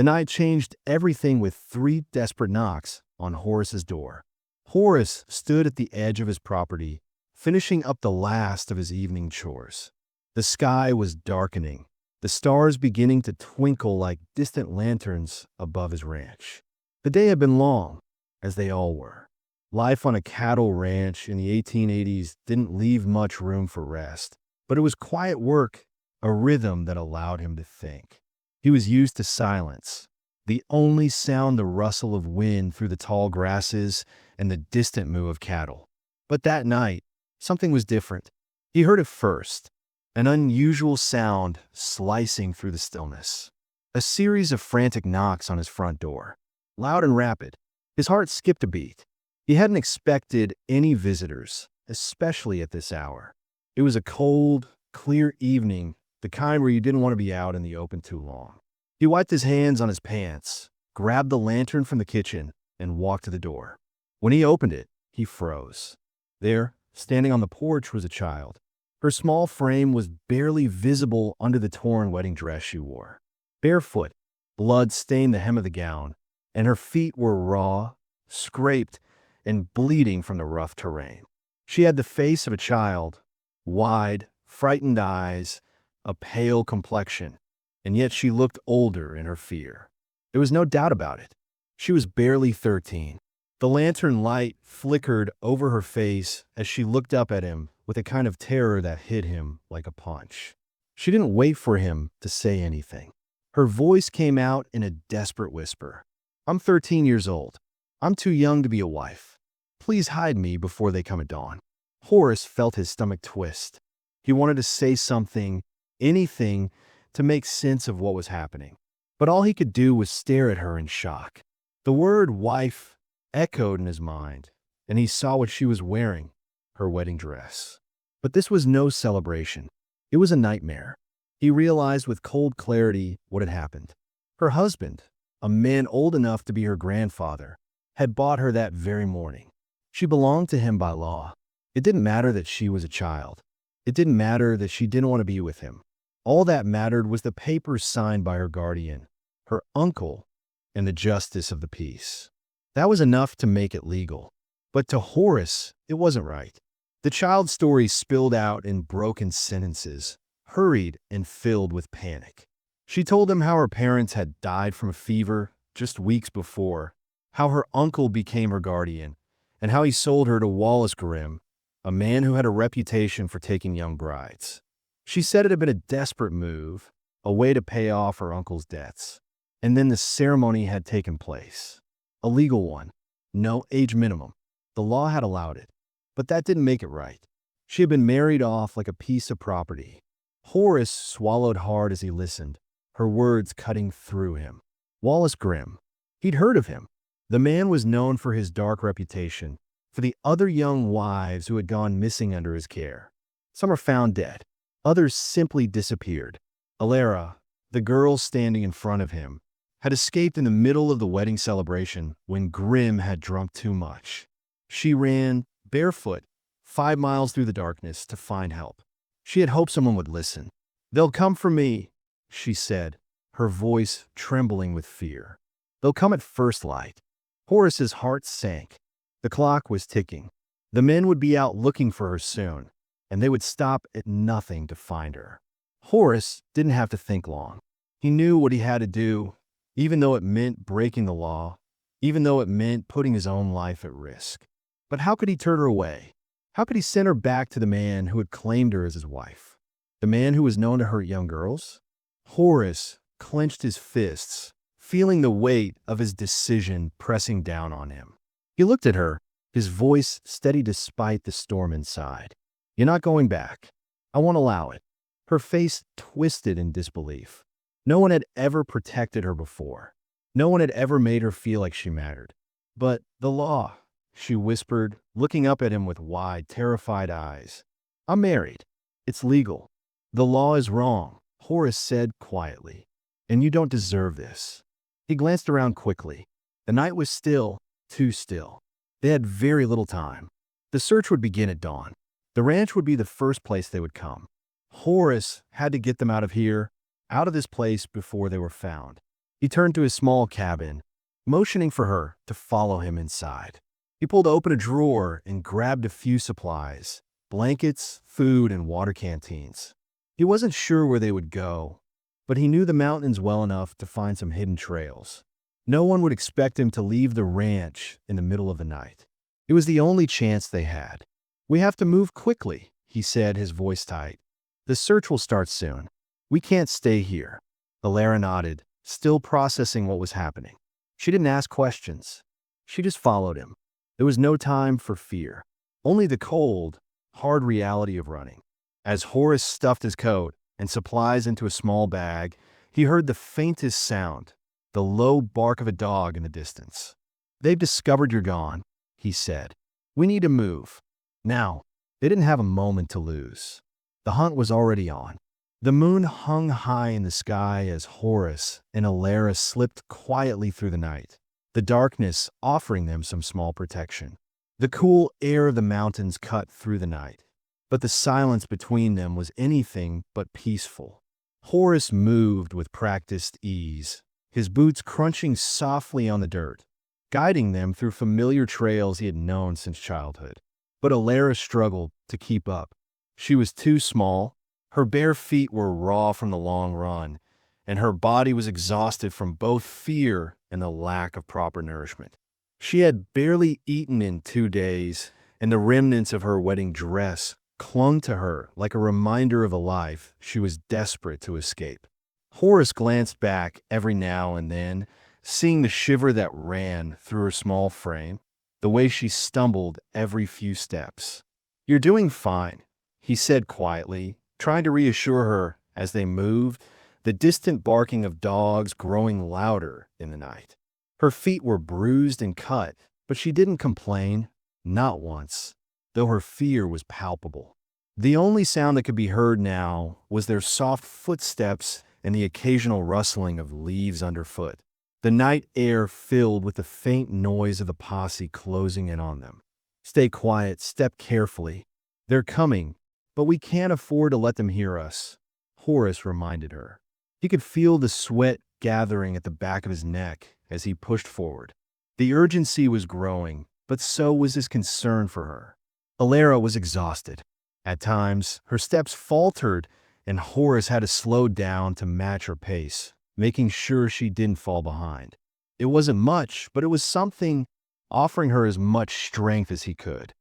The night changed everything with 3 desperate knocks on Horace's door. Horace stood at the edge of his property, finishing up the last of his evening chores. The sky was darkening, the stars beginning to twinkle like distant lanterns above his ranch. The day had been long, as they all were. Life on a cattle ranch in the 1880s didn't leave much room for rest, but it was quiet work, a rhythm that allowed him to think. He was used to silence, the only sound the rustle of wind through the tall grasses and the distant moo of cattle. But that night, something was different. He heard it first, an unusual sound slicing through the stillness. A series of frantic knocks on his front door, loud and rapid. His heart skipped a beat. He hadn't expected any visitors, especially at this hour. It was a cold, clear evening, the kind where you didn't want to be out in the open too long. He wiped his hands on his pants, grabbed the lantern from the kitchen, and walked to the door. When he opened it, he froze. There, standing on the porch, was a child. Her small frame was barely visible under the torn wedding dress she wore. Barefoot, blood stained the hem of the gown, and her feet were raw, scraped, and bleeding from the rough terrain. She had the face of a child, wide, frightened eyes, a pale complexion, and yet she looked older in her fear. There was no doubt about it. She was barely 13. The lantern light flickered over her face as she looked up at him with a kind of terror that hit him like a punch. She didn't wait for him to say anything. Her voice came out in a desperate whisper. "I'm 13 years old. I'm too young to be a wife. Please hide me before they come at dawn." Horace felt his stomach twist. He wanted to say something, anything, to make sense of what was happening. But all he could do was stare at her in shock. The word wife echoed in his mind, and he saw what she was wearing, her wedding dress. But this was no celebration. It was a nightmare. He realized with cold clarity what had happened. Her husband, a man old enough to be her grandfather, had bought her that very morning. She belonged to him by law. It didn't matter that she was a child. It didn't matter that she didn't want to be with him. All that mattered was the papers signed by her guardian, her uncle, and the justice of the peace. That was enough to make it legal. But to Horace, it wasn't right. The child's story spilled out in broken sentences, hurried and filled with panic. She told him how her parents had died from a fever just weeks before, how her uncle became her guardian, and how he sold her to Wallace Grimm, a man who had a reputation for taking young brides. She said it had been a desperate move, a way to pay off her uncle's debts. And then the ceremony had taken place. A legal one. No age minimum. The law had allowed it. But that didn't make it right. She had been married off like a piece of property. Horace swallowed hard as he listened, her words cutting through him. Wallace Grimm. He'd heard of him. The man was known for his dark reputation, for the other young wives who had gone missing under his care. Some were found dead. Others simply disappeared. Alara, the girl standing in front of him, had escaped in the middle of the wedding celebration when Grimm had drunk too much. She ran, barefoot, 5 miles through the darkness to find help. She had hoped someone would listen. "They'll come for me," she said, her voice trembling with fear. "They'll come at first light." Horace's heart sank. The clock was ticking. The men would be out looking for her soon, and they would stop at nothing to find her. Horace didn't have to think long. He knew what he had to do, even though it meant breaking the law, even though it meant putting his own life at risk. But how could he turn her away? How could he send her back to the man who had claimed her as his wife? The man who was known to hurt young girls? Horace clenched his fists, feeling the weight of his decision pressing down on him. He looked at her, his voice steady despite the storm inside. "You're not going back. I won't allow it." Her face twisted in disbelief. No one had ever protected her before. No one had ever made her feel like she mattered. "But the law," she whispered, looking up at him with wide, terrified eyes. "I'm married. It's legal." "The law is wrong," Horace said quietly. "And you don't deserve this." He glanced around quickly. The night was still, too still. They had very little time. The search would begin at dawn. The ranch would be the first place they would come. Horace had to get them out of here, out of this place before they were found. He turned to his small cabin, motioning for her to follow him inside. He pulled open a drawer and grabbed a few supplies: blankets, food, and water canteens. He wasn't sure where they would go, but he knew the mountains well enough to find some hidden trails. No one would expect him to leave the ranch in the middle of the night. It was the only chance they had. "We have to move quickly," he said, his voice tight. "The search will start soon. We can't stay here." Alara nodded, still processing what was happening. She didn't ask questions. She just followed him. There was no time for fear, only the cold, hard reality of running. As Horace stuffed his coat and supplies into a small bag, he heard the faintest sound, the low bark of a dog in the distance. "They've discovered you're gone," he said. "We need to move." Now, they didn't have a moment to lose. The hunt was already on. The moon hung high in the sky as Horace and Alara slipped quietly through the night, the darkness offering them some small protection. The cool air of the mountains cut through the night, but the silence between them was anything but peaceful. Horace moved with practiced ease, his boots crunching softly on the dirt, guiding them through familiar trails he had known since childhood. But Alara struggled to keep up. She was too small, her bare feet were raw from the long run, and her body was exhausted from both fear and the lack of proper nourishment. She had barely eaten in 2 days, and the remnants of her wedding dress clung to her like a reminder of a life she was desperate to escape. Horace glanced back every now and then, seeing the shiver that ran through her small frame, the way she stumbled every few steps. "You're doing fine," he said quietly, trying to reassure her as they moved, the distant barking of dogs growing louder in the night. Her feet were bruised and cut, but she didn't complain, not once, though her fear was palpable. The only sound that could be heard now was their soft footsteps and the occasional rustling of leaves underfoot. The night air filled with the faint noise of the posse closing in on them. "Stay quiet, step carefully. They're coming, but we can't afford to let them hear us," Horace reminded her. He could feel the sweat gathering at the back of his neck as he pushed forward. The urgency was growing, but so was his concern for her. Alara was exhausted. At times, her steps faltered, and Horace had to slow down to match her pace, making sure she didn't fall behind. It wasn't much, but it was something, offering her as much strength as he could.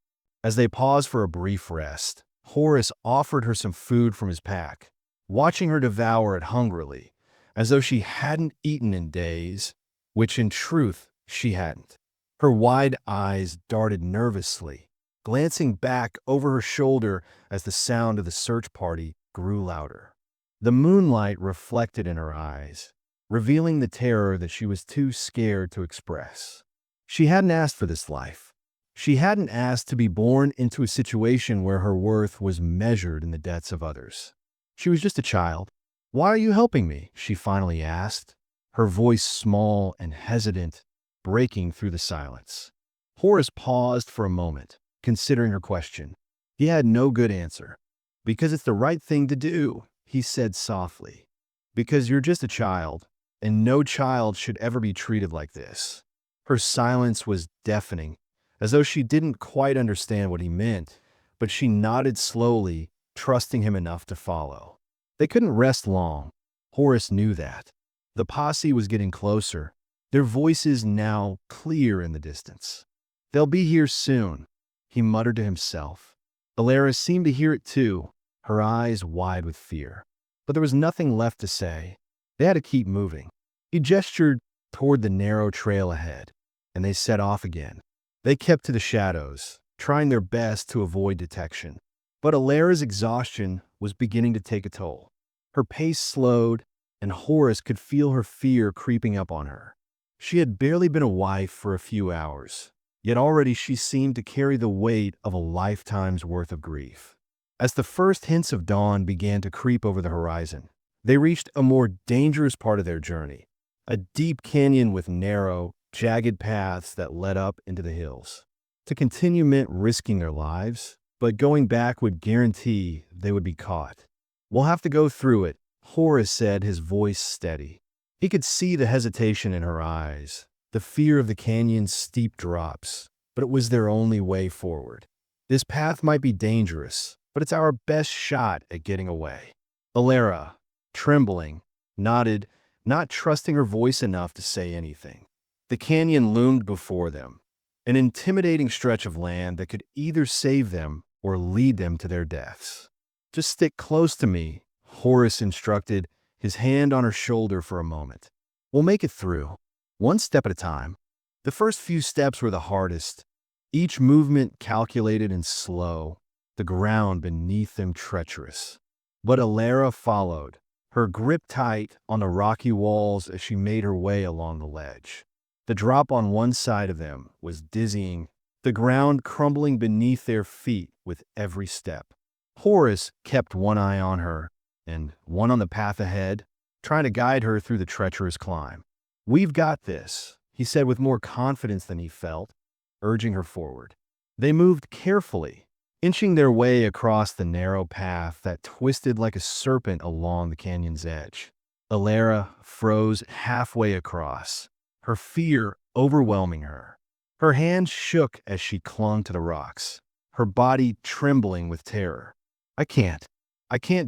As they paused for a brief rest, Horace offered her some food from his pack, watching her devour it hungrily, as though she hadn't eaten in days, which in truth she hadn't. Her wide eyes darted nervously, glancing back over her shoulder as the sound of the search party grew louder. The moonlight reflected in her eyes, revealing the terror that she was too scared to express. She hadn't asked for this life. She hadn't asked to be born into a situation where her worth was measured in the deaths of others. She was just a child. "Why are you helping me?" she finally asked, her voice small and hesitant, breaking through the silence. Horace paused for a moment, considering her question. He had no good answer. "Because it's the right thing to do," he said softly. "Because you're just a child, and no child should ever be treated like this." Her silence was deafening, as though she didn't quite understand what he meant, but she nodded slowly, trusting him enough to follow. They couldn't rest long. Horace knew that. The posse was getting closer, their voices now clear in the distance. "They'll be here soon," he muttered to himself. Alara seemed to hear it too, her eyes wide with fear. But there was nothing left to say. They had to keep moving. He gestured toward the narrow trail ahead, and they set off again. They kept to the shadows, trying their best to avoid detection. But Alara's exhaustion was beginning to take a toll. Her pace slowed, and Horace could feel her fear creeping up on her. She had barely been a wife for a few hours, yet already she seemed to carry the weight of a lifetime's worth of grief. As the first hints of dawn began to creep over the horizon, they reached a more dangerous part of their journey, a deep canyon with narrow, jagged paths that led up into the hills. To continue meant risking their lives, but going back would guarantee they would be caught. "We'll have to go through it," Horace said, his voice steady. He could see the hesitation in her eyes, the fear of the canyon's steep drops, but it was their only way forward. This path might be dangerous, but it's our best shot at getting away. Alara, trembling, nodded, not trusting her voice enough to say anything. The canyon loomed before them, an intimidating stretch of land that could either save them or lead them to their deaths. Just stick close to me, Horace instructed, his hand on her shoulder for a moment. We'll make it through, one step at a time. The first few steps were the hardest, each movement calculated and slow, the ground beneath them treacherous. But Alara followed, her grip tight on the rocky walls as she made her way along the ledge. The drop on one side of them was dizzying, the ground crumbling beneath their feet with every step. Horace kept one eye on her and one on the path ahead, trying to guide her through the treacherous climb. "We've got this," he said with more confidence than he felt, urging her forward. They moved carefully, inching their way across the narrow path that twisted like a serpent along the canyon's edge. Alara froze halfway across, her fear overwhelming her. Her hands shook as she clung to the rocks, her body trembling with terror. I can't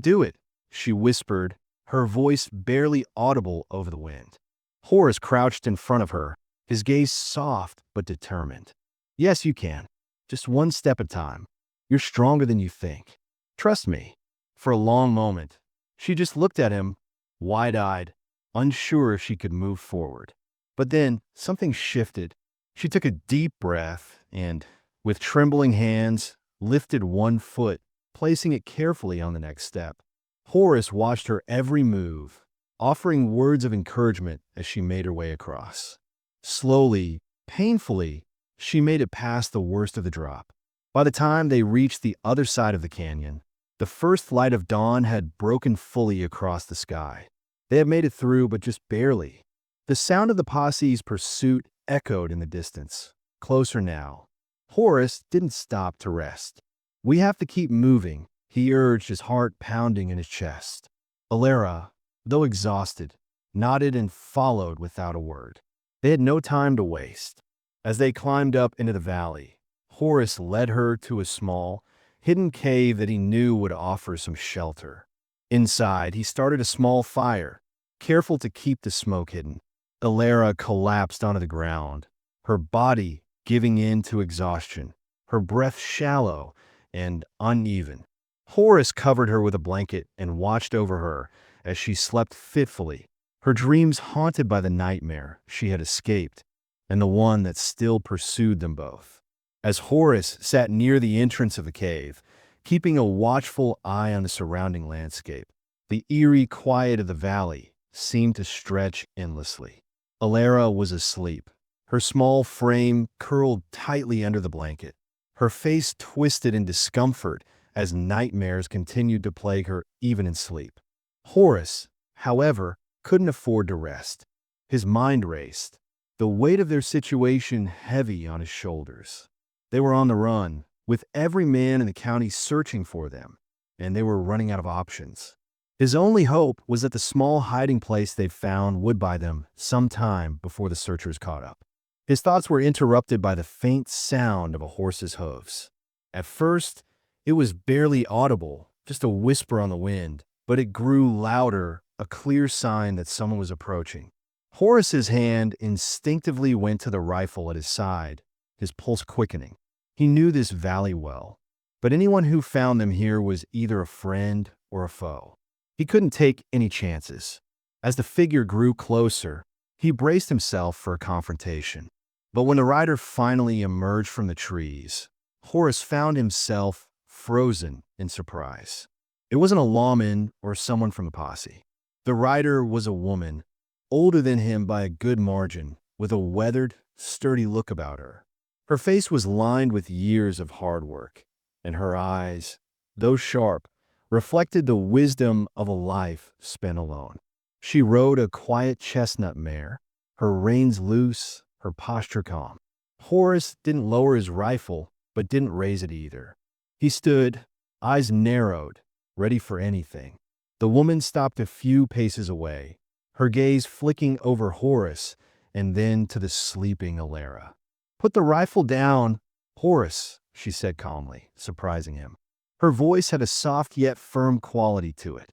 do it," she whispered, her voice barely audible over the wind. Horace crouched in front of her, his gaze soft but determined. "Yes, you can. Just one step at a time. You're stronger than you think. Trust me." For a long moment, she just looked at him, wide-eyed, unsure if she could move forward. But then something shifted. She took a deep breath and, with trembling hands, lifted one foot, placing it carefully on the next step. Horace watched her every move, offering words of encouragement as she made her way across. Slowly, painfully, she made it past the worst of the drop. By the time they reached the other side of the canyon, the first light of dawn had broken fully across the sky. They had made it through, but just barely. The sound of the posse's pursuit echoed in the distance, closer now. Horace didn't stop to rest. "We have to keep moving," he urged, his heart pounding in his chest. Alara, though exhausted, nodded and followed without a word. They had no time to waste. As they climbed up into the valley, Horace led her to a small, hidden cave that he knew would offer some shelter. Inside, he started a small fire, careful to keep the smoke hidden. Alara collapsed onto the ground, her body giving in to exhaustion, her breath shallow and uneven. Horace covered her with a blanket and watched over her as she slept fitfully, her dreams haunted by the nightmare she had escaped and the one that still pursued them both. As Horace sat near the entrance of the cave, keeping a watchful eye on the surrounding landscape, the eerie quiet of the valley seemed to stretch endlessly. Alara was asleep, her small frame curled tightly under the blanket, her face twisted in discomfort as nightmares continued to plague her even in sleep. Horace, however, couldn't afford to rest. His mind raced, the weight of their situation heavy on his shoulders. They were on the run, with every man in the county searching for them, and they were running out of options. His only hope was that the small hiding place they found would buy them some time before the searchers caught up. His thoughts were interrupted by the faint sound of a horse's hooves. At first, it was barely audible, just a whisper on the wind, but it grew louder, a clear sign that someone was approaching. Horace's hand instinctively went to the rifle at his side, his pulse quickening. He knew this valley well, but anyone who found them here was either a friend or a foe. He couldn't take any chances. As the figure grew closer, he braced himself for a confrontation. But when the rider finally emerged from the trees, Horace found himself frozen in surprise. It wasn't a lawman or someone from the posse. The rider was a woman, older than him by a good margin, with a weathered, sturdy look about her. Her face was lined with years of hard work, and her eyes, though sharp, reflected the wisdom of a life spent alone. She rode a quiet chestnut mare, her reins loose, her posture calm. Horace didn't lower his rifle, but didn't raise it either. He stood, eyes narrowed, ready for anything. The woman stopped a few paces away, her gaze flicking over Horace and then to the sleeping Alara. "Put the rifle down, Horace," she said calmly, surprising him. Her voice had a soft yet firm quality to it,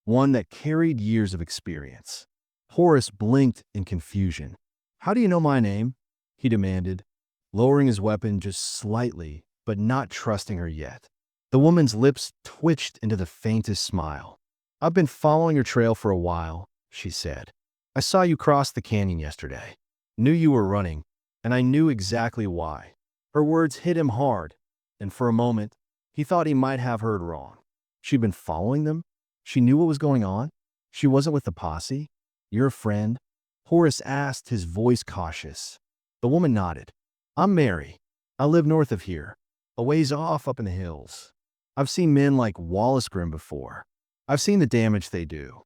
one that carried years of experience. Horace blinked in confusion. "How do you know my name?" he demanded, lowering his weapon just slightly, but not trusting her yet. The woman's lips twitched into the faintest smile. "I've been following your trail for a while," she said. "I saw you cross the canyon yesterday. Knew you were running, and I knew exactly why." Her words hit him hard, and for a moment, he thought he might have heard wrong. She'd been following them? She knew what was going on? She wasn't with the posse? "You're a friend?" Horace asked, his voice cautious. The woman nodded. "I'm Mary. I live north of here, a ways off up in the hills. I've seen men like Wallace Grimm before. I've seen the damage they do."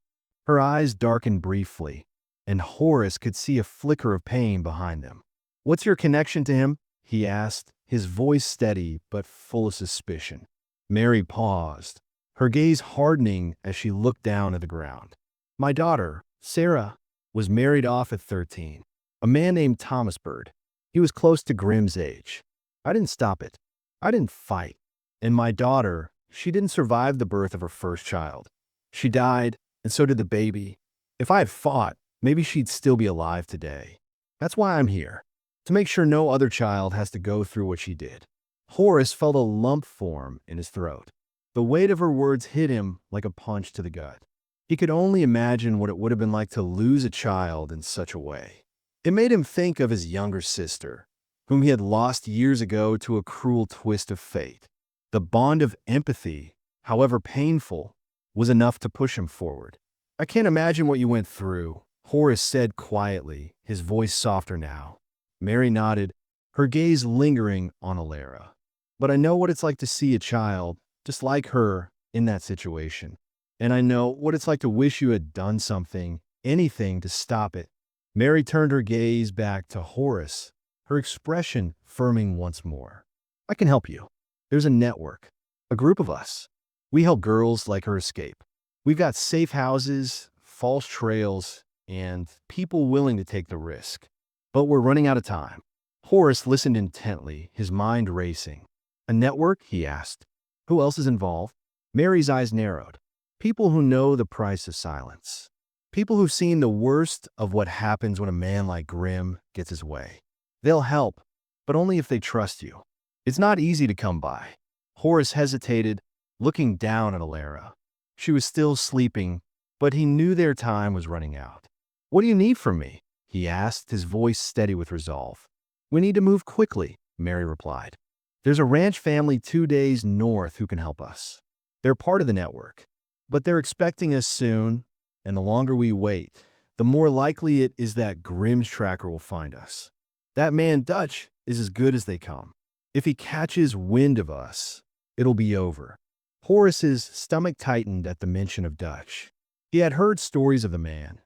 Her eyes darkened briefly, and Horace could see a flicker of pain behind them. "What's your connection to him?" he asked, his voice steady but full of suspicion. Mary paused, her gaze hardening as she looked down at the ground. "My daughter, Sarah, was married off at 13. A man named Thomas Bird. He was close to Grimm's age. I didn't stop it. I didn't fight. And my daughter, she didn't survive the birth of her first child. She died, and so did the baby. If I had fought, maybe she'd still be alive today. That's why I'm here, to make sure no other child has to go through what she did." Horace felt a lump form in his throat. The weight of her words hit him like a punch to the gut. He could only imagine what it would have been like to lose a child in such a way. It made him think of his younger sister, whom he had lost years ago to a cruel twist of fate. The bond of empathy, however painful, was enough to push him forward. "I can't imagine what you went through," Horace said quietly, his voice softer now. Mary nodded, her gaze lingering on Alara. "But I know what it's like to see a child, just like her, in that situation. And I know what it's like to wish you had done something, anything to stop it." Mary turned her gaze back to Horace, her expression firming once more. "I can help you. There's a network, a group of us. We help girls like her escape. We've got safe houses, false trails, and people willing to take the risk. But we're running out of time." Horace listened intently, his mind racing. "A network?" he asked. "Who else is involved?" Mary's eyes narrowed. "People who know the price of silence. People who've seen the worst of what happens when a man like Grimm gets his way. They'll help, but only if they trust you. It's not easy to come by." Horace hesitated, looking down at Alara. She was still sleeping, but he knew their time was running out. "What do you need from me?" he asked, his voice steady with resolve. "We need to move quickly," Mary replied. "There's a ranch family 2 days north who can help us. They're part of the network, but they're expecting us soon, and the longer we wait, the more likely it is that Grimm's tracker will find us. That man Dutch is as good as they come. If he catches wind of us, it'll be over." Horace's stomach tightened at the mention of Dutch. He had heard stories of the man,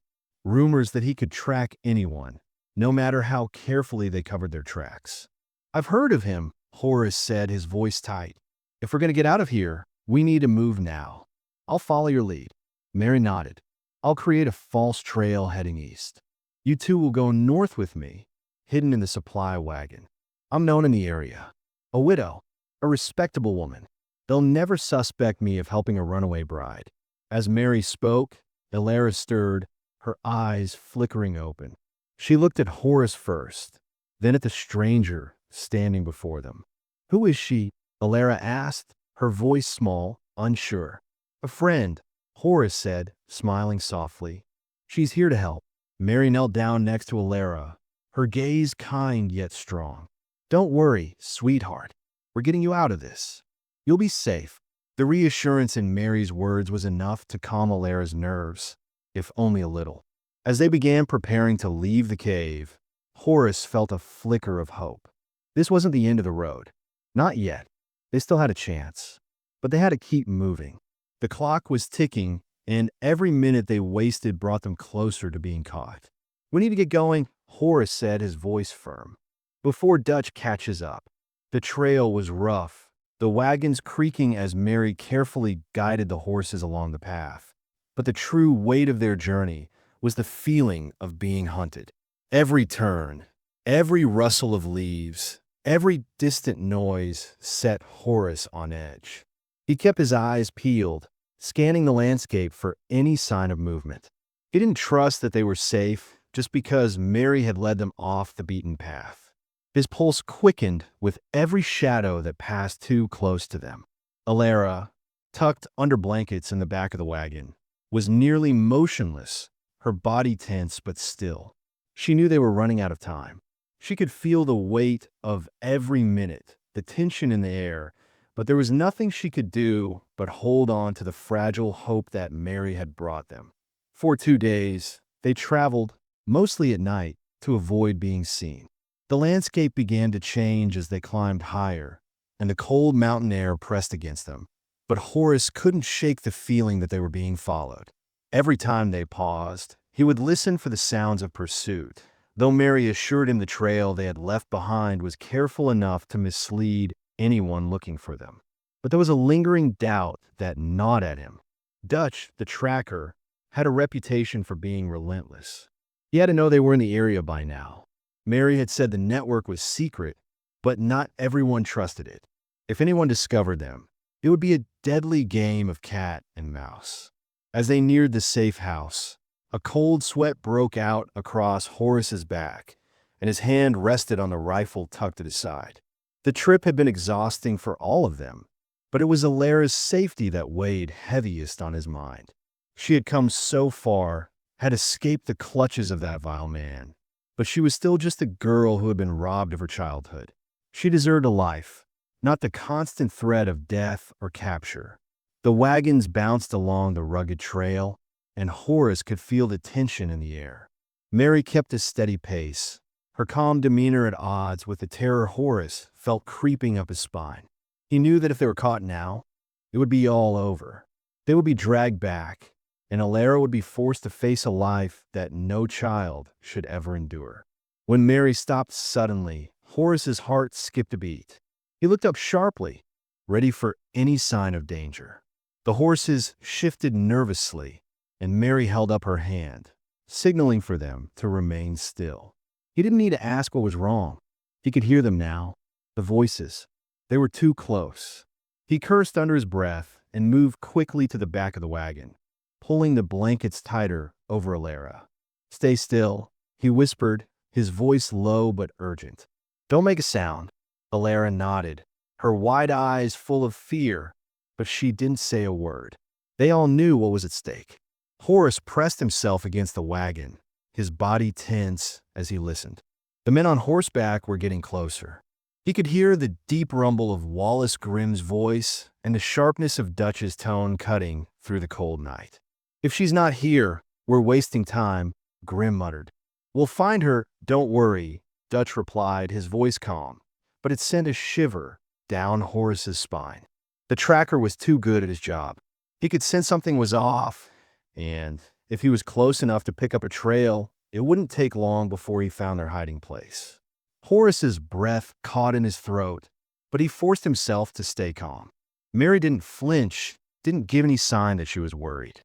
rumors that he could track anyone, no matter how carefully they covered their tracks. "I've heard of him," Horace said, his voice tight. "If we're going to get out of here, we need to move now. I'll follow your lead." Mary nodded. "I'll create a false trail heading east. You two will go north with me, hidden in the supply wagon. I'm known in the area. A widow, a respectable woman. They'll never suspect me of helping a runaway bride." As Mary spoke, Alara stirred, her eyes flickering open. She looked at Horace first, then at the stranger standing before them. "Who is she?" Alara asked, her voice small, unsure. "A friend," Horace said, smiling softly. "She's here to help." Mary knelt down next to Alara, her gaze kind yet strong. "Don't worry, sweetheart. We're getting you out of this. You'll be safe." The reassurance in Mary's words was enough to calm Alara's nerves, if only a little. As they began preparing to leave the cave, Horace felt a flicker of hope. This wasn't the end of the road. Not yet. They still had a chance. But they had to keep moving. The clock was ticking, and every minute they wasted brought them closer to being caught. "We need to get going," Horace said, his voice firm, "before Dutch catches up." The trail was rough, the wagons creaking as Mary carefully guided the horses along the path. But the true weight of their journey was the feeling of being hunted. Every turn, every rustle of leaves, every distant noise set Horace on edge. He kept his eyes peeled, scanning the landscape for any sign of movement. He didn't trust that they were safe just because Mary had led them off the beaten path. His pulse quickened with every shadow that passed too close to them. Alara, tucked under blankets in the back of the wagon, was nearly motionless, her body tense but still. She knew they were running out of time. She could feel the weight of every minute, the tension in the air, but there was nothing she could do but hold on to the fragile hope that Mary had brought them. For 2 days, they traveled, mostly at night, to avoid being seen. The landscape began to change as they climbed higher, and the cold mountain air pressed against them. But Horace couldn't shake the feeling that they were being followed. Every time they paused, he would listen for the sounds of pursuit, though Mary assured him the trail they had left behind was careful enough to mislead anyone looking for them. But there was a lingering doubt that gnawed at him. Dutch, the tracker, had a reputation for being relentless. He had to know they were in the area by now. Mary had said the network was secret, but not everyone trusted it. If anyone discovered them, it would be a deadly game of cat and mouse. As they neared the safe house, a cold sweat broke out across Horace's back, and his hand rested on the rifle tucked at his side. The trip had been exhausting for all of them, but it was Alara's safety that weighed heaviest on his mind. She had come so far, had escaped the clutches of that vile man, but she was still just a girl who had been robbed of her childhood. She deserved a life, not the constant threat of death or capture. The wagons bounced along the rugged trail, and Horace could feel the tension in the air. Mary kept a steady pace, her calm demeanor at odds with the terror Horace felt creeping up his spine. He knew that if they were caught now, it would be all over. They would be dragged back, and Alara would be forced to face a life that no child should ever endure. When Mary stopped suddenly, Horace's heart skipped a beat. He looked up sharply, ready for any sign of danger. The horses shifted nervously, and Mary held up her hand, signaling for them to remain still. He didn't need to ask what was wrong. He could hear them now, the voices. They were too close. He cursed under his breath and moved quickly to the back of the wagon, pulling the blankets tighter over Alara. "Stay still," he whispered, his voice low but urgent. "Don't make a sound." Alara nodded, her wide eyes full of fear, but she didn't say a word. They all knew what was at stake. Horace pressed himself against the wagon, his body tense as he listened. The men on horseback were getting closer. He could hear the deep rumble of Wallace Grimm's voice and the sharpness of Dutch's tone cutting through the cold night. "If she's not here, we're wasting time," Grimm muttered. "We'll find her, don't worry," Dutch replied, his voice calm, but it sent a shiver down Horace's spine. The tracker was too good at his job. He could sense something was off, and if he was close enough to pick up a trail, it wouldn't take long before he found their hiding place. Horace's breath caught in his throat, but he forced himself to stay calm. Mary didn't flinch, didn't give any sign that she was worried.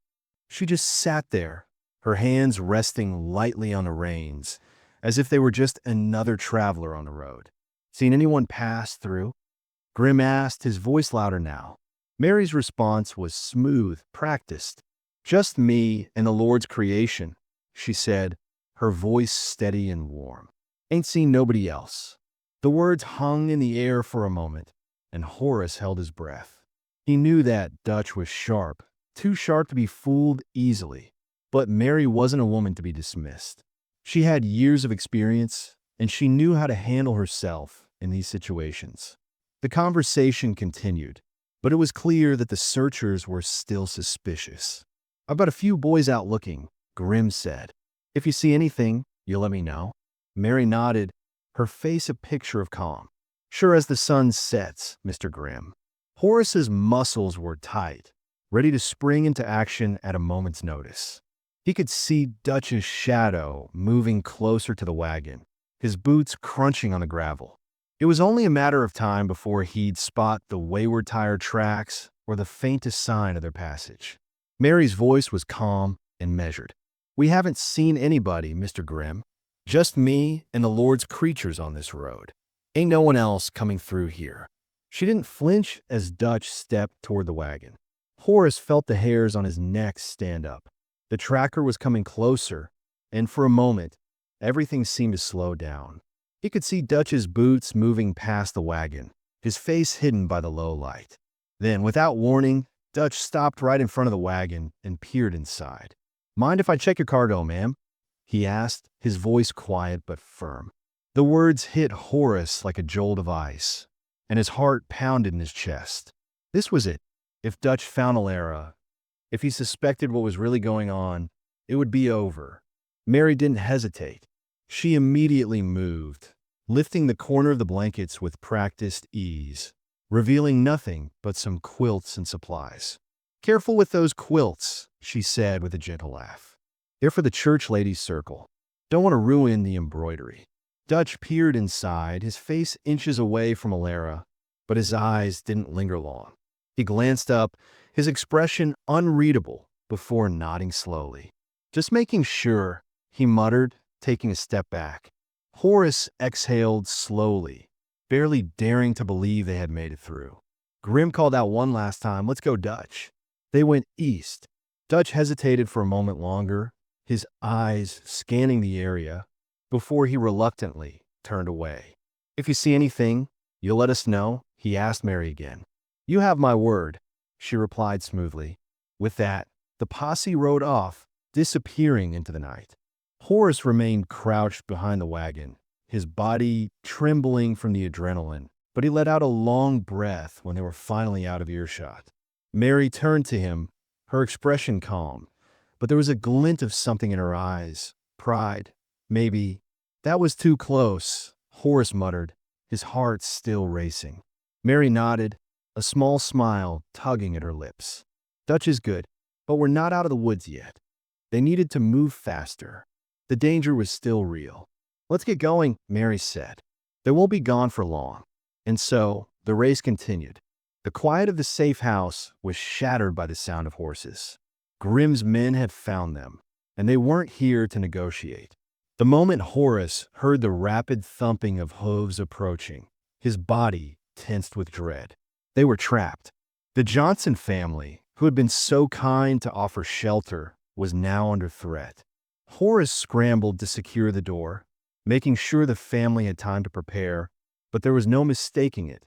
She just sat there, her hands resting lightly on the reins, as if they were just another traveler on the road. "Seen anyone pass through?" Grimm asked, his voice louder now. Mary's response was smooth, practiced. "Just me and the Lord's creation," she said, her voice steady and warm. "Ain't seen nobody else." The words hung in the air for a moment, and Horace held his breath. He knew that Dutch was sharp, too sharp to be fooled easily, but Mary wasn't a woman to be dismissed. She had years of experience, and she knew how to handle herself in these situations. The conversation continued, but it was clear that the searchers were still suspicious. "I've got a few boys out looking," Grimm said. "If you see anything, you'll let me know." Mary nodded, her face a picture of calm. "Sure as the sun sets, Mr. Grimm." Horace's muscles were tight, ready to spring into action at a moment's notice. He could see Dutch's shadow moving closer to the wagon, his boots crunching on the gravel. It was only a matter of time before he'd spot the wayward tire tracks or the faintest sign of their passage. Mary's voice was calm and measured. "We haven't seen anybody, Mr. Grimm. Just me and the Lord's creatures on this road. Ain't no one else coming through here." She didn't flinch as Dutch stepped toward the wagon. Horace felt the hairs on his neck stand up. The tracker was coming closer, and for a moment, everything seemed to slow down. He could see Dutch's boots moving past the wagon, his face hidden by the low light. Then, without warning, Dutch stopped right in front of the wagon and peered inside. "Mind if I check your cargo, ma'am?" he asked, his voice quiet but firm. The words hit Horace like a jolt of ice, and his heart pounded in his chest. This was it. If Dutch found Alara, if he suspected what was really going on, it would be over. Mary didn't hesitate. She immediately moved, lifting the corner of the blankets with practiced ease, revealing nothing but some quilts and supplies. "Careful with those quilts," she said with a gentle laugh. "They're for the church ladies' circle. Don't want to ruin the embroidery." Dutch peered inside, his face inches away from Alara, but his eyes didn't linger long. He glanced up, his expression unreadable, before nodding slowly. "Just making sure," he muttered, taking a step back. Horace exhaled slowly, barely daring to believe they had made it through. Grimm called out one last time, "Let's go, Dutch." They went east. Dutch hesitated for a moment longer, his eyes scanning the area, before he reluctantly turned away. "If you see anything, you'll let us know?" he asked Mary again. "You have my word," she replied smoothly. With that, the posse rode off, disappearing into the night. Horace remained crouched behind the wagon, his body trembling from the adrenaline, but he let out a long breath when they were finally out of earshot. Mary turned to him, her expression calm, but there was a glint of something in her eyes. Pride, maybe. "That was too close," Horace muttered, his heart still racing. Mary nodded, a small smile tugging at her lips. "Dutch is good, but we're not out of the woods yet." They needed to move faster. The danger was still real. "Let's get going," Mary said. "They won't be gone for long." And so, the race continued. The quiet of the safe house was shattered by the sound of horses. Grimm's men had found them, and they weren't here to negotiate. The moment Horace heard the rapid thumping of hooves approaching, his body tensed with dread. They were trapped. The Johnson family, who had been so kind to offer shelter, was now under threat. Horace scrambled to secure the door, making sure the family had time to prepare, but there was no mistaking it.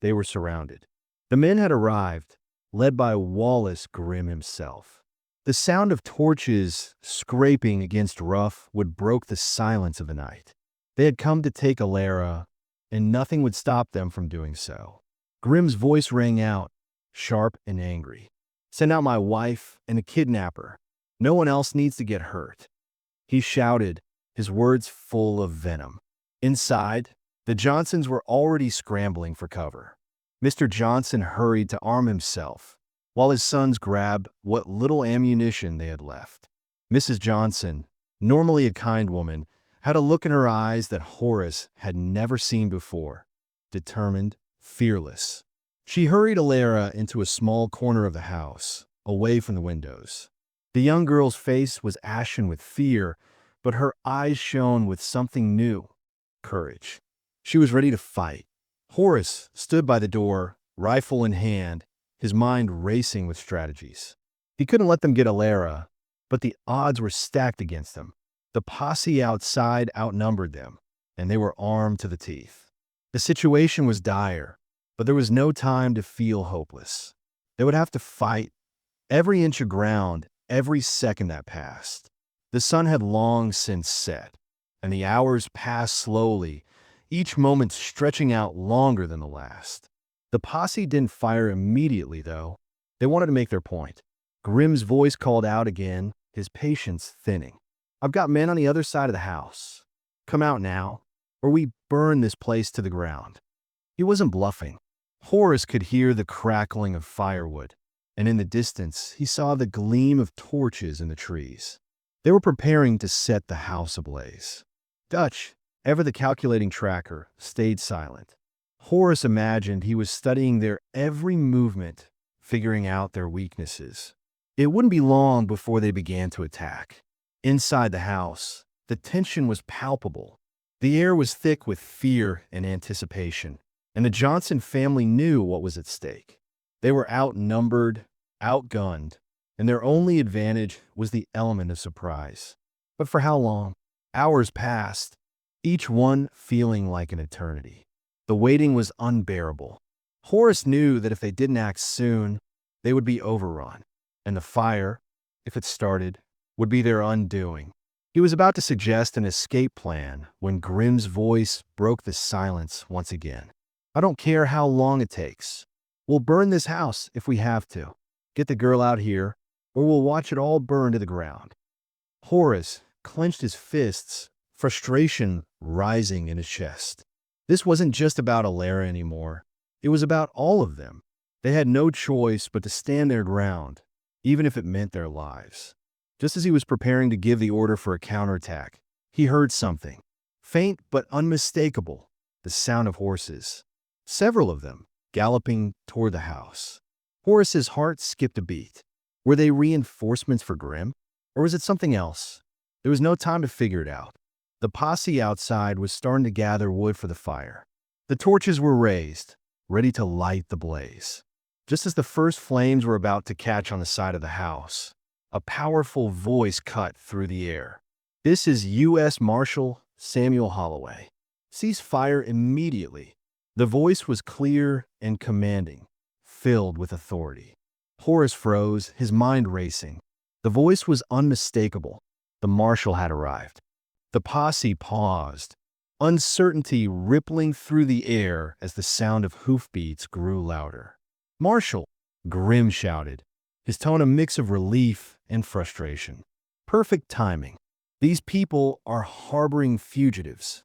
They were surrounded. The men had arrived, led by Wallace Grimm himself. The sound of torches scraping against rough wood broke the silence of the night. They had come to take Alara, and nothing would stop them from doing so. Grimm's voice rang out, sharp and angry. "Send out my wife and the kidnapper. No one else needs to get hurt." He shouted, his words full of venom. Inside, the Johnsons were already scrambling for cover. Mr. Johnson hurried to arm himself, while his sons grabbed what little ammunition they had left. Mrs. Johnson, normally a kind woman, had a look in her eyes that Horace had never seen before. Determined, fearless. She hurried Alara into a small corner of the house, away from the windows. The young girl's face was ashen with fear, but her eyes shone with something new, courage. She was ready to fight. Horace stood by the door, rifle in hand, his mind racing with strategies. He couldn't let them get Alara, but the odds were stacked against him. The posse outside outnumbered them, and they were armed to the teeth. The situation was dire, but there was no time to feel hopeless. They would have to fight every inch of ground, every second that passed. The sun had long since set, and the hours passed slowly, each moment stretching out longer than the last. The posse didn't fire immediately, though. They wanted to make their point. Grimm's voice called out again, his patience thinning. "I've got men on the other side of the house. Come out now, or we burn this place to the ground." He wasn't bluffing. Horace could hear the crackling of firewood, and in the distance he saw the gleam of torches in the trees. They were preparing to set the house ablaze. Dutch, ever the calculating tracker, stayed silent. Horace imagined he was studying their every movement, figuring out their weaknesses. It wouldn't be long before they began to attack. Inside the house, the tension was palpable. The air was thick with fear and anticipation, and the Johnson family knew what was at stake. They were outnumbered, outgunned, and their only advantage was the element of surprise. But for how long? Hours passed, each one feeling like an eternity. The waiting was unbearable. Horace knew that if they didn't act soon, they would be overrun, and the fire, if it started, would be their undoing. He was about to suggest an escape plan when Grimm's voice broke the silence once again. "I don't care how long it takes. We'll burn this house if we have to. Get the girl out here, or we'll watch it all burn to the ground." Horace clenched his fists, frustration rising in his chest. This wasn't just about Alara anymore. It was about all of them. They had no choice but to stand their ground, even if it meant their lives. Just as he was preparing to give the order for a counterattack, he heard something. Faint but unmistakable, the sound of horses. Several of them, galloping toward the house. Horace's heart skipped a beat. Were they reinforcements for Grimm? Or was it something else? There was no time to figure it out. The posse outside was starting to gather wood for the fire. The torches were raised, ready to light the blaze. Just as the first flames were about to catch on the side of the house, a powerful voice cut through the air. "This is U.S. Marshal Samuel Holloway. Cease fire immediately." The voice was clear and commanding, filled with authority. Horace froze, his mind racing. The voice was unmistakable. The marshal had arrived. The posse paused, uncertainty rippling through the air as the sound of hoofbeats grew louder. "Marshal!" Grimm shouted, his tone a mix of relief and frustration. Perfect timing. These people are harboring fugitives.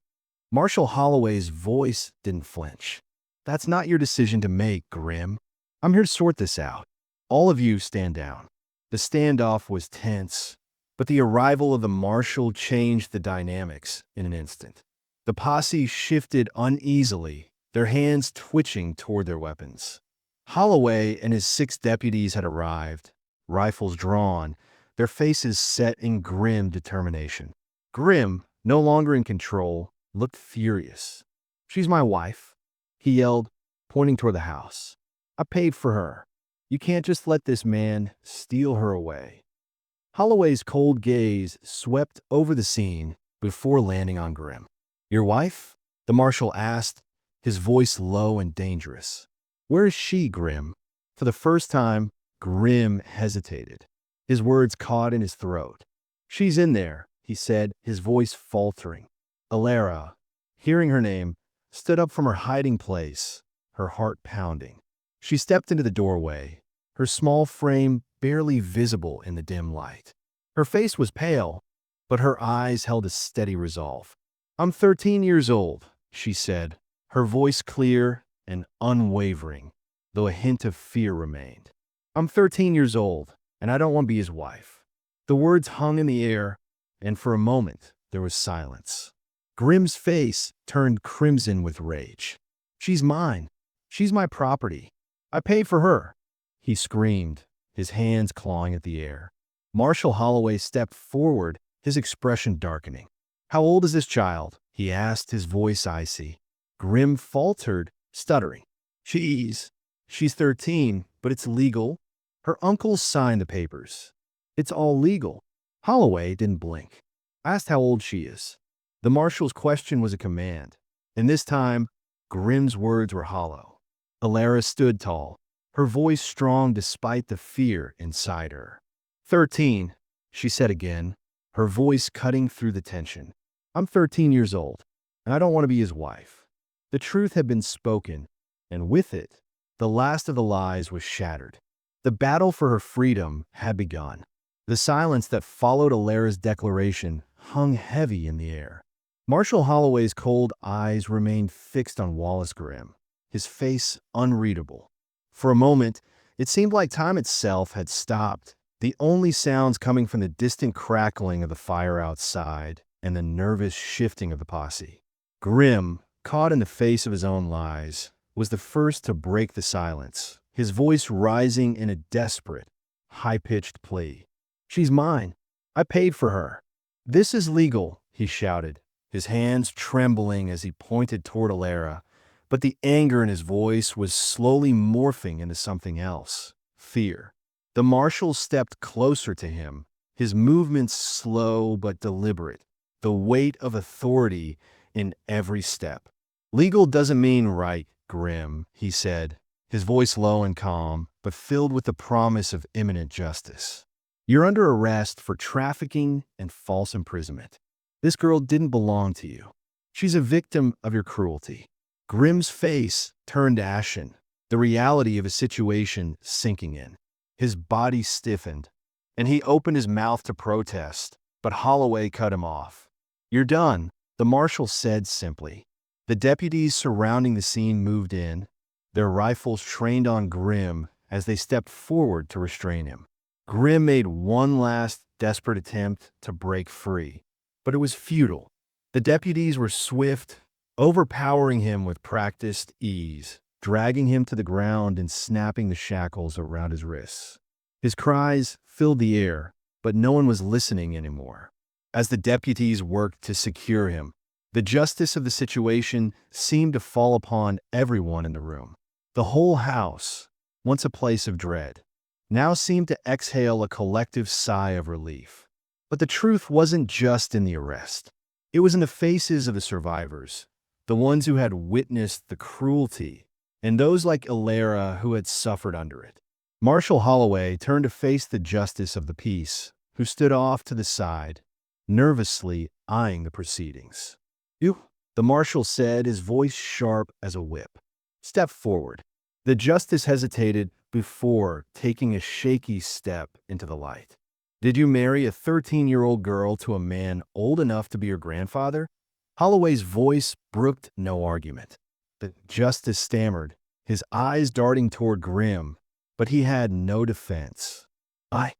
Marshal Holloway's voice didn't flinch. "That's not your decision to make, Grimm. I'm here to sort this out. All of you stand down." The standoff was tense, but the arrival of the marshal changed the dynamics in an instant. The posse shifted uneasily, their hands twitching toward their weapons. Holloway and his 6 deputies had arrived, rifles drawn, their faces set in grim determination. Grimm, no longer in control, looked furious. "She's my wife," he yelled, pointing toward the house. "I paid for her. You can't just let this man steal her away." Holloway's cold gaze swept over the scene before landing on Grimm. "Your wife?" the marshal asked, his voice low and dangerous. "Where is she, Grimm?" For the first time, Grimm hesitated. His words caught in his throat. "She's in there," he said, his voice faltering. Alara, hearing her name, stood up from her hiding place, her heart pounding. She stepped into the doorway, her small frame barely visible in the dim light. Her face was pale, but her eyes held a steady resolve. "I'm 13 years old," she said, her voice clear and unwavering, though a hint of fear remained. "I'm 13 years old, and I don't want to be his wife." The words hung in the air, and for a moment there was silence. Grimm's face turned crimson with rage. "She's mine. She's my property. I paid for her," he screamed, his hands clawing at the air. Marshal Holloway stepped forward, his expression darkening. "How old is this child?" he asked, his voice icy. Grimm faltered, stuttering. She's 13, but it's legal. Her uncle signed the papers. It's all legal." Holloway didn't blink. I asked how old she is. The marshal's question was a command, and this time, Grimm's words were hollow. Alara stood tall, her voice strong despite the fear inside her. 13, she said again, her voice cutting through the tension. "I'm 13 years old, and I don't want to be his wife." The truth had been spoken, and with it, the last of the lies was shattered. The battle for her freedom had begun. The silence that followed Alara's declaration hung heavy in the air. Marshal Holloway's cold eyes remained fixed on Wallace Grimm, his face unreadable. For a moment, it seemed like time itself had stopped, the only sounds coming from the distant crackling of the fire outside and the nervous shifting of the posse. Grimm, caught in the face of his own lies, was the first to break the silence, his voice rising in a desperate, high-pitched plea. "She's mine. I paid for her. "This is legal," he shouted, his hands trembling as he pointed toward Alara, but the anger in his voice was slowly morphing into something else: fear. The marshal stepped closer to him, his movements slow but deliberate, the weight of authority in every step. "Legal doesn't mean right, Grim," he said, his voice low and calm, but filled with the promise of imminent justice. "You're under arrest for trafficking and false imprisonment. This girl didn't belong to you. She's a victim of your cruelty." Grim's face turned ashen, the reality of his situation sinking in. His body stiffened, and he opened his mouth to protest, but Holloway cut him off. "You're done," the marshal said simply. The deputies surrounding the scene moved in, their rifles trained on Grim as they stepped forward to restrain him. Grim made one last desperate attempt to break free, but it was futile. The deputies were swift, overpowering him with practiced ease, dragging him to the ground and snapping the shackles around his wrists. His cries filled the air, but no one was listening anymore. As the deputies worked to secure him, the justice of the situation seemed to fall upon everyone in the room. The whole house, once a place of dread, now seemed to exhale a collective sigh of relief. But the truth wasn't just in the arrest. It was in the faces of the survivors, the ones who had witnessed the cruelty, and those like Alara who had suffered under it. Marshal Holloway turned to face the justice of the peace, who stood off to the side, nervously eyeing the proceedings. "You," the marshal said, his voice sharp as a whip. "Step forward." The justice hesitated before taking a shaky step into the light. "Did you marry a 13-year-old girl to a man old enough to be your grandfather?" Holloway's voice brooked no argument. The justice stammered, his eyes darting toward Grim, but he had no defense. I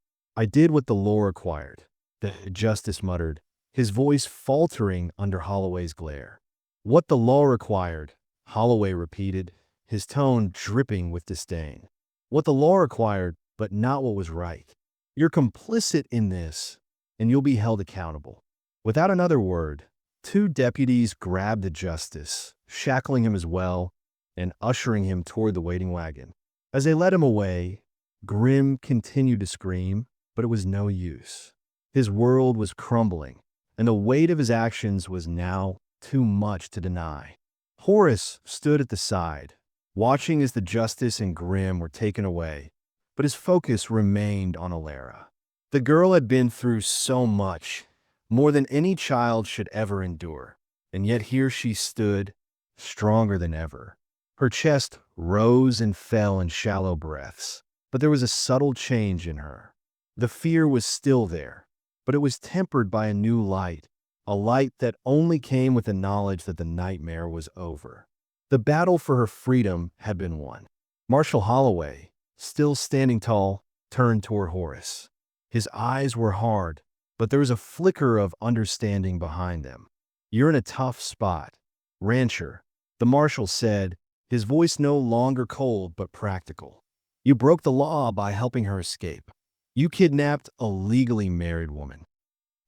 did what the law required," the justice muttered, his voice faltering under Holloway's glare. "What the law required," Holloway repeated, his tone dripping with disdain. "What the law required, but not what was right. You're complicit in this, and you'll be held accountable." Without another word, two deputies grabbed the justice, shackling him as well, and ushering him toward the waiting wagon. As they led him away, Grim continued to scream, but it was no use. His world was crumbling, and the weight of his actions was now too much to deny. Horace stood at the side, watching as the justice and Grim were taken away, but his focus remained on Alara. The girl had been through so much, more than any child should ever endure, and yet here she stood, stronger than ever. Her chest rose and fell in shallow breaths, but there was a subtle change in her. The fear was still there, but it was tempered by a new light, a light that only came with the knowledge that the nightmare was over. The battle for her freedom had been won. Marshal Holloway, still standing tall, turned toward Horace. His eyes were hard, but there was a flicker of understanding behind them. "You're in a tough spot, rancher," the marshal said, his voice no longer cold but practical. "You broke the law by helping her escape. You kidnapped a legally married woman."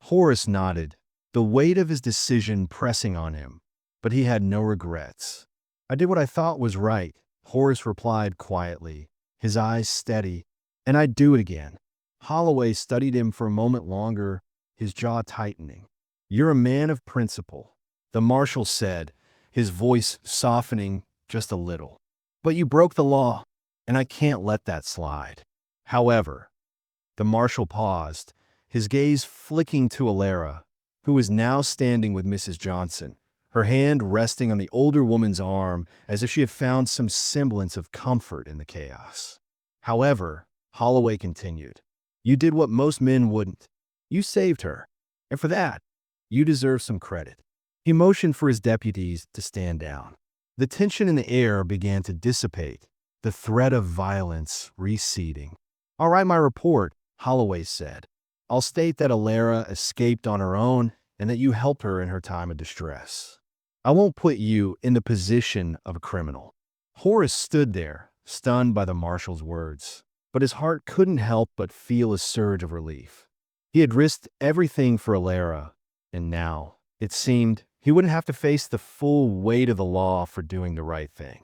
Horace nodded, the weight of his decision pressing on him, but he had no regrets. "I did what I thought was right," Horace replied quietly, his eyes steady, "and I'd do it again." Holloway studied him for a moment longer, his jaw tightening. "You're a man of principle," the marshal said, his voice softening just a little. "But you broke the law, and I can't let that slide. However," the marshal paused, his gaze flicking to Alara, who was now standing with Mrs. Johnson, her hand resting on the older woman's arm as if she had found some semblance of comfort in the chaos. "However," Holloway continued, "you did what most men wouldn't. You saved her, and for that, you deserve some credit." He motioned for his deputies to stand down. The tension in the air began to dissipate, the threat of violence receding. "I'll write my report," Holloway said. "I'll state that Alara escaped on her own and that you helped her in her time of distress. I won't put you in the position of a criminal." Horace stood there, stunned by the marshal's words, but his heart couldn't help but feel a surge of relief. He had risked everything for Alara, and now, it seemed, he wouldn't have to face the full weight of the law for doing the right thing.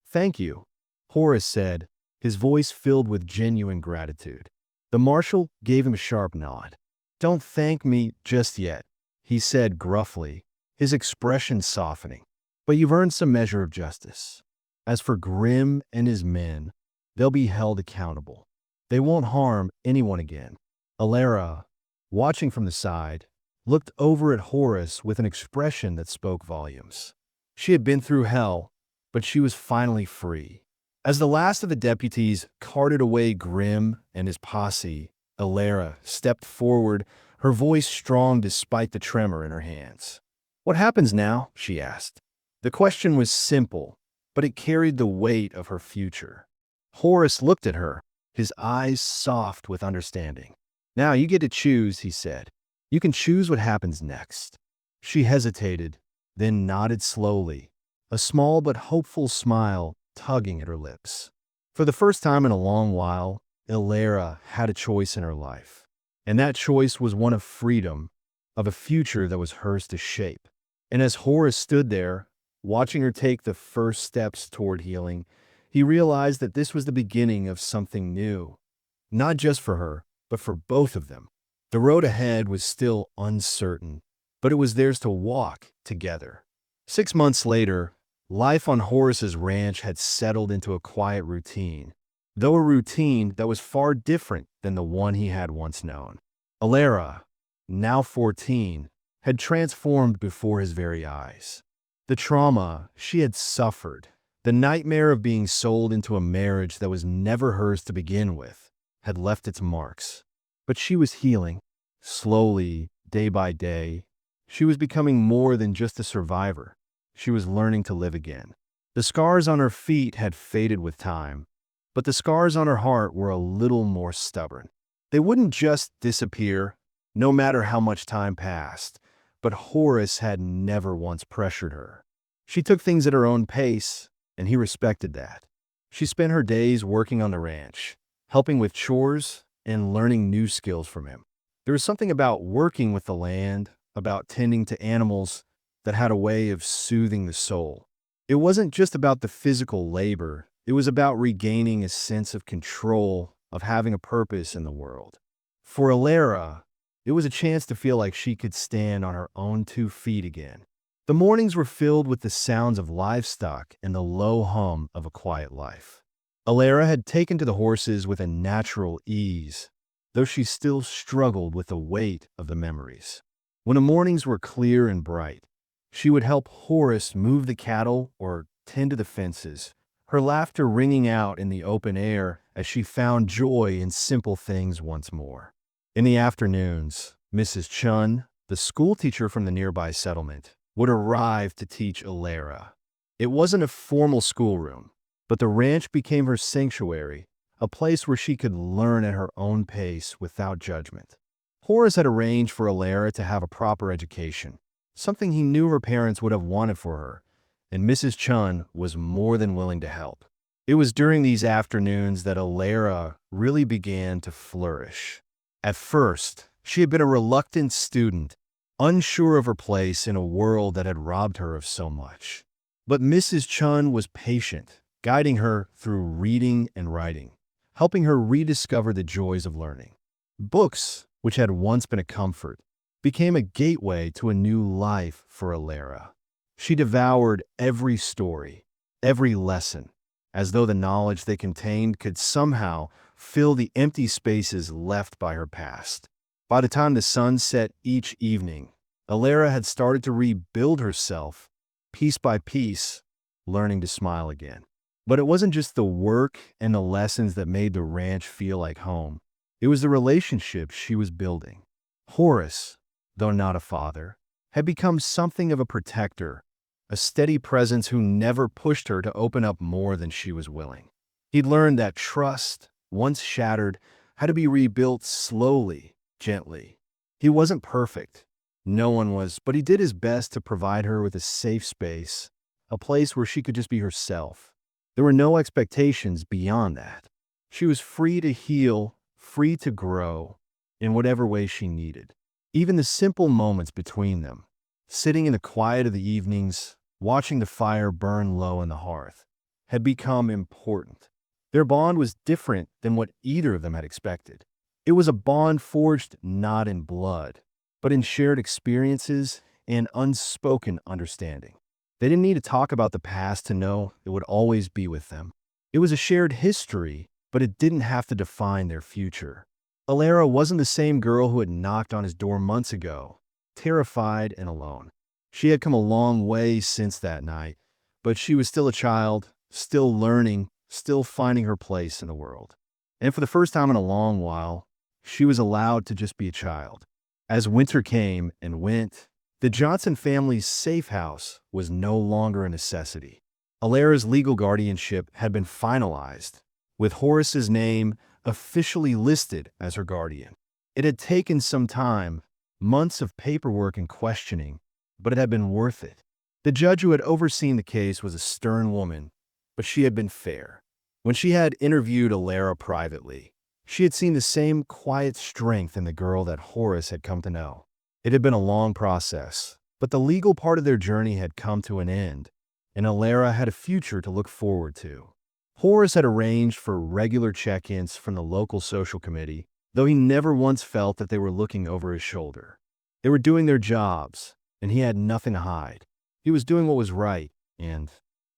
"Thank you," Horace said, his voice filled with genuine gratitude. The marshal gave him a sharp nod. "Don't thank me just yet," he said gruffly, his expression softening. "But you've earned some measure of justice. As for Grimm and his men, they'll be held accountable. They won't harm anyone again." Alara, watching from the side, looked over at Horace with an expression that spoke volumes. She had been through hell, but she was finally free. As the last of the deputies carted away Grimm and his posse, Alara stepped forward, her voice strong despite the tremor in her hands. "What happens now?" she asked. The question was simple, but it carried the weight of her future. Horace looked at her, his eyes soft with understanding. "Now you get to choose," he said. "You can choose what happens next." She hesitated, then nodded slowly, a small but hopeful smile tugging at her lips. For the first time in a long while, Alara had a choice in her life. And that choice was one of freedom, of a future that was hers to shape. And as Horace stood there, watching her take the first steps toward healing, he realized that this was the beginning of something new. Not just for her, but for both of them. The road ahead was still uncertain, but it was theirs to walk together. 6 months later, life on Horace's ranch had settled into a quiet routine, though a routine that was far different than the one he had once known. Alara, now 14, had transformed before his very eyes. The trauma she had suffered, the nightmare of being sold into a marriage that was never hers to begin with, had left its marks. But she was healing, slowly, day by day. She was becoming more than just a survivor. She was learning to live again. The scars on her feet had faded with time, but the scars on her heart were a little more stubborn. They wouldn't just disappear, no matter how much time passed, but Horace had never once pressured her. She took things at her own pace, and he respected that. She spent her days working on the ranch, helping with chores and learning new skills from him. There was something about working with the land, about tending to animals, that had a way of soothing the soul. It wasn't just about the physical labor, it was about regaining a sense of control, of having a purpose in the world. For Alara, it was a chance to feel like she could stand on her own 2 feet again. The mornings were filled with the sounds of livestock and the low hum of a quiet life. Alara had taken to the horses with a natural ease, though she still struggled with the weight of the memories. When the mornings were clear and bright, she would help Horace move the cattle or tend to the fences, her laughter ringing out in the open air as she found joy in simple things once more. In the afternoons, Mrs. Chun, the schoolteacher from the nearby settlement, would arrive to teach Alara. It wasn't a formal schoolroom, but the ranch became her sanctuary, a place where she could learn at her own pace without judgment. Horace had arranged for Alara to have a proper education, something he knew her parents would have wanted for her, and Mrs. Chun was more than willing to help. It was during these afternoons that Alara really began to flourish. At first, she had been a reluctant student, unsure of her place in a world that had robbed her of so much. But Mrs. Chun was patient, guiding her through reading and writing, helping her rediscover the joys of learning. Books, which had once been a comfort, became a gateway to a new life for Alara. She devoured every story, every lesson, as though the knowledge they contained could somehow fill the empty spaces left by her past. By the time the sun set each evening, Alara had started to rebuild herself, piece by piece, learning to smile again. But it wasn't just the work and the lessons that made the ranch feel like home. It was the relationships she was building. Horace, though not a father, had become something of a protector, a steady presence who never pushed her to open up more than she was willing. He'd learned that trust, once shattered, had to be rebuilt slowly, gently. He wasn't perfect. No one was, but he did his best to provide her with a safe space, a place where she could just be herself. There were no expectations beyond that. She was free to heal, free to grow, in whatever way she needed. Even the simple moments between them, sitting in the quiet of the evenings, watching the fire burn low on the hearth, had become important. Their bond was different than what either of them had expected. It was a bond forged not in blood, but in shared experiences and unspoken understanding. They didn't need to talk about the past to know it would always be with them. It was a shared history, but it didn't have to define their future. Alara wasn't the same girl who had knocked on his door months ago, terrified and alone. She had come a long way since that night, but she was still a child, still learning, still finding her place in the world. And for the first time in a long while, she was allowed to just be a child. As winter came and went, the Johnson family's safe house was no longer a necessity. Alara's legal guardianship had been finalized, with Horace's name officially listed as her guardian. It had taken some time, months of paperwork and questioning, but it had been worth it. The judge who had overseen the case was a stern woman, but she had been fair. When she had interviewed Alara privately, she had seen the same quiet strength in the girl that Horace had come to know. It had been a long process, but the legal part of their journey had come to an end, and Alara had a future to look forward to. Horace had arranged for regular check-ins from the local social committee, though he never once felt that they were looking over his shoulder. They were doing their jobs, and he had nothing to hide. He was doing what was right, and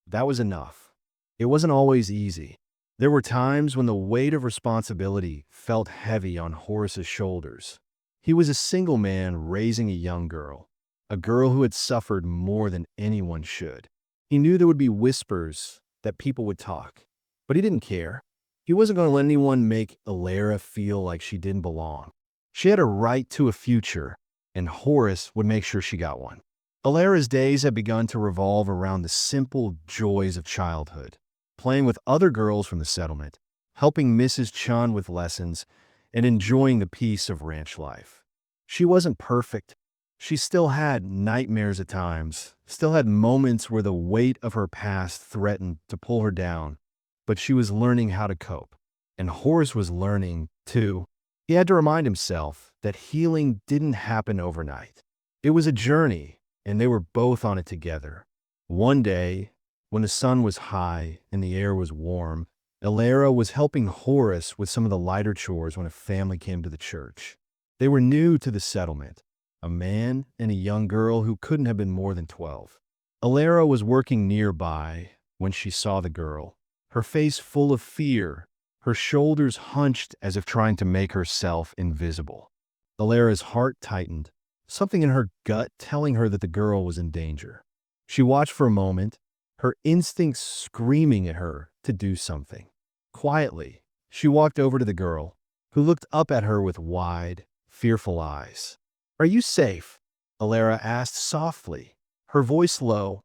that was enough. It wasn't always easy. There were times when the weight of responsibility felt heavy on Horace's shoulders. He was a single man raising a young girl, a girl who had suffered more than anyone should. He knew there would be whispers, that people would talk, but he didn't care. He wasn't going to let anyone make Alara feel like she didn't belong. She had a right to a future, and Horace would make sure she got one. Alara's days had begun to revolve around the simple joys of childhood, playing with other girls from the settlement, helping Mrs. Chun with lessons, and enjoying the peace of ranch life. She wasn't perfect. She still had nightmares at times, still had moments where the weight of her past threatened to pull her down, but she was learning how to cope. And Horace was learning, too. He had to remind himself that healing didn't happen overnight. It was a journey, and they were both on it together. One day, when the sun was high and the air was warm, Alara was helping Horace with some of the lighter chores when a family came to the church. They were new to the settlement, a man and a young girl who couldn't have been more than 12. Alara was working nearby when she saw the girl, her face full of fear, her shoulders hunched as if trying to make herself invisible. Alara's heart tightened, something in her gut telling her that the girl was in danger. She watched for a moment, her instincts screaming at her to do something. Quietly, she walked over to the girl, who looked up at her with wide, fearful eyes. "Are you safe?" Alara asked softly, her voice low,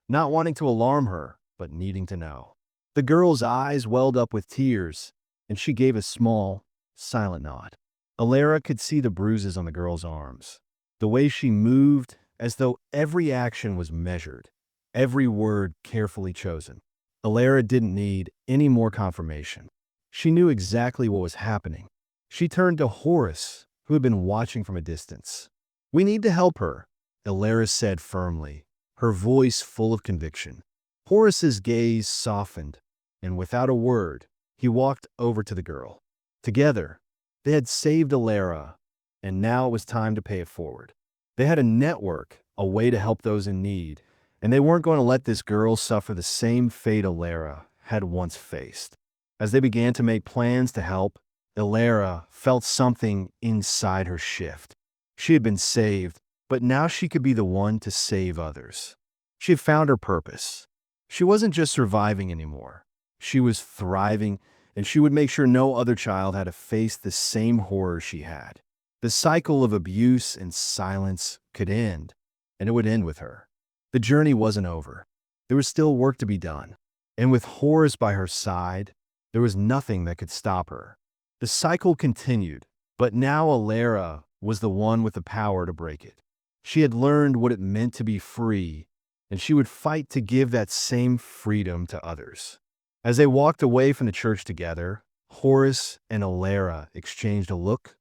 not wanting to alarm her, but needing to know. The girl's eyes welled up with tears, and she gave a small, silent nod. Alara could see the bruises on the girl's arms, the way she moved as though every action was measured, every word carefully chosen. Alara didn't need any more confirmation. She knew exactly what was happening. She turned to Horace, who had been watching from a distance. "We need to help her," Alara said firmly, her voice full of conviction. Horace's gaze softened, and without a word, he walked over to the girl. Together, they had saved Alara, and now it was time to pay it forward. They had a network, a way to help those in need, and they weren't going to let this girl suffer the same fate Alara had once faced. As they began to make plans to help, Alara felt something inside her shift. She had been saved, but now she could be the one to save others. She had found her purpose. She wasn't just surviving anymore. She was thriving, and she would make sure no other child had to face the same horror she had. The cycle of abuse and silence could end, and it would end with her. The journey wasn't over. There was still work to be done. And with Horace by her side, there was nothing that could stop her. The cycle continued, but now Alara was the one with the power to break it. She had learned what it meant to be free, and she would fight to give that same freedom to others. As they walked away from the church together, Horace and Alara exchanged a look,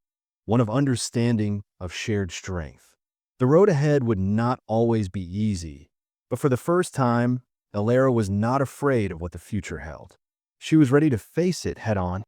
one of understanding, of shared strength. The road ahead would not always be easy, but for the first time, Alara was not afraid of what the future held. She was ready to face it head on.